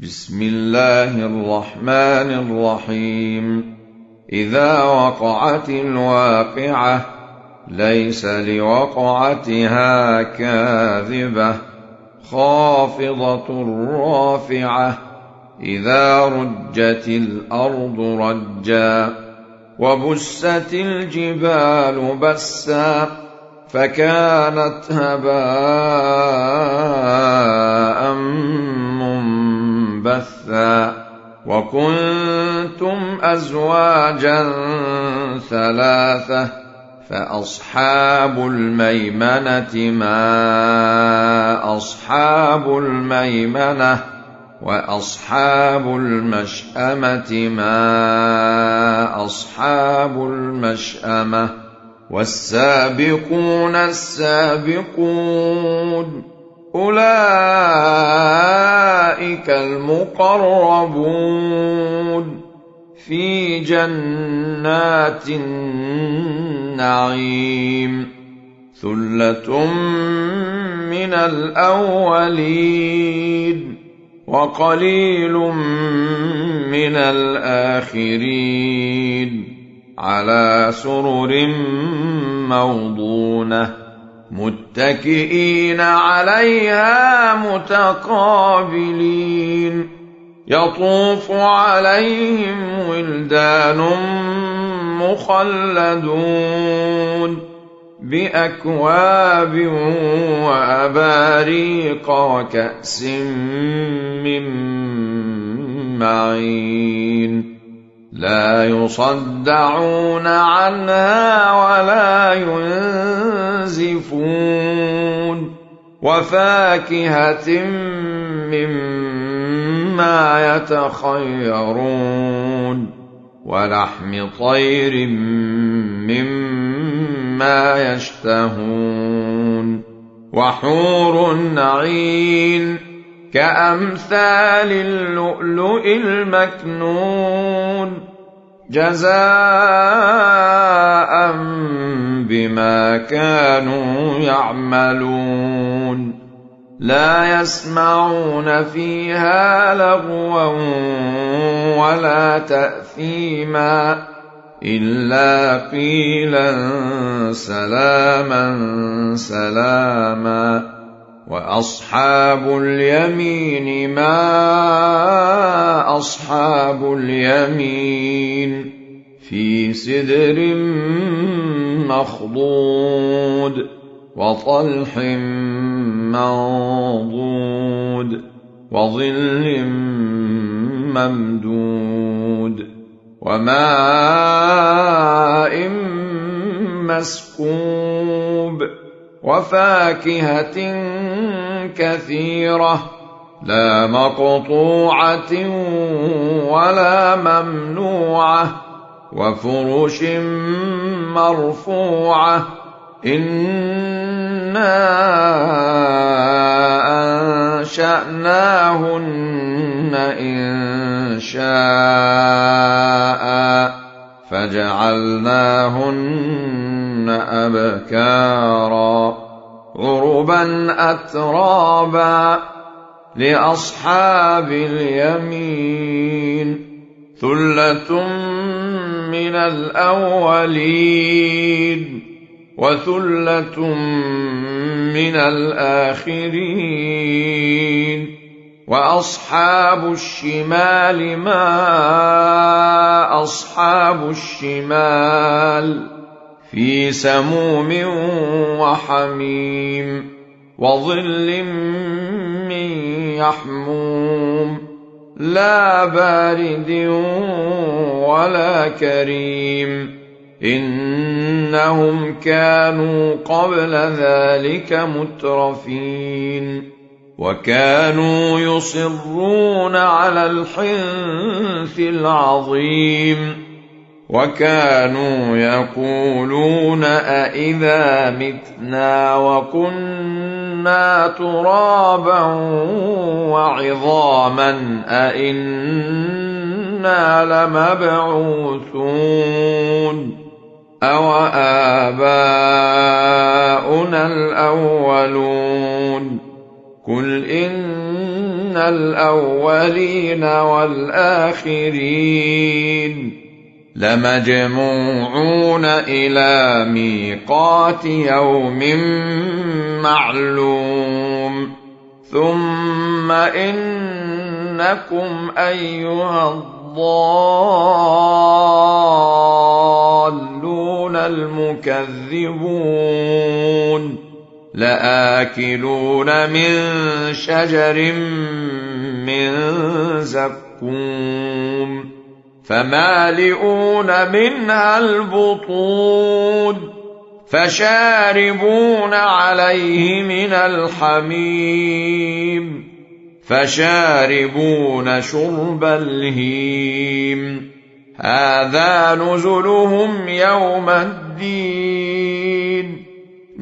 بسم الله الرحمن الرحيم. إذا وقعت الواقعة ليس لوقعتها كاذبة خافضة رافعة إذا رجت الأرض رجا وبست الجبال بسا فكانت هباء منبثا وكنتم أزواجا ثلاثة فأصحاب الميمنة ما أصحاب الميمنة وأصحاب المشأمة ما أصحاب المشأمة والسابقون السابقون أولئك المقربون في جنات النعيم ثلة من الأولين وقليل من الآخرين على سرر موضونة متكئين عليها متقابلين يطوف عليهم ولدان مخلدون بأكواب وأباريق وكأس من معين لا يصدعون عنها ولا ينزفون وفاكهة مما يتخيرون ولحم طير مما يشتهون وحور عين كأمثال اللؤلؤ المكنون جزاء بما كانوا يعملون لا يسمعون فيها لغوا ولا تأثيما إلا قيلا سلاما سلاما وأصحاب اليمين ما أصحاب اليمين في سدر مخضود وطلح منضود وظل ممدود وماء مسكوب وفاكهة كثيرة لا مقطوعة ولا ممنوعة وفرش مرفوعة إنا أنشأناهن إنشاء فجعلناهن أبكارا عربا أترابا لأصحاب اليمين ثلة من الأولين وثلة من الآخرين وأصحاب الشمال ما أصحاب الشمال في سموم وحميم وظل من يحموم لا بارد ولا كريم إنهم كانوا قبل ذلك مترفين وكانوا يصرون على الحنث العظيم وكانوا يقولون أئذا متنا وكنا ترابا وعظاما أئنا لمبعوثون أوآباؤنا الأولون قل إن الأولين والآخرين لمجموعون إلى ميقات يوم معلوم ثم إنكم أيها الضالون المكذبون لآكلون من شجر من زقوم فمالئون منها البطون فشاربون عليه من الحميم فشاربون شرب الهيم هذا نزلهم يوم الدين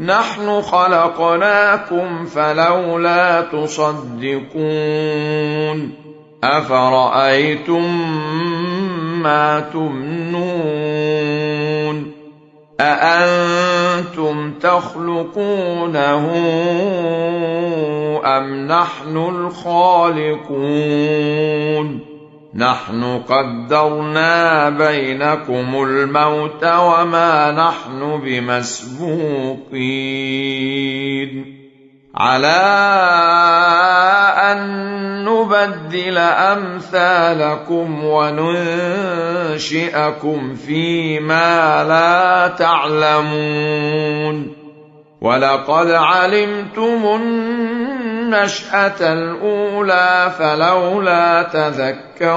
نحن خلقناكم فلولا تصدقون أفرأيتم ما تمنون أأنتم تخلقونه أم نحن الخالقون نحن قدرنا بينكم الموت وما نحن بمسبوقين على أن نبدل أمثالكم وننشئكم فيما لا تعلمون ولقد علمتم النشأة الأولى فلولا تذكرون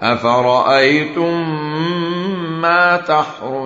أفرأيتم ما تحرثون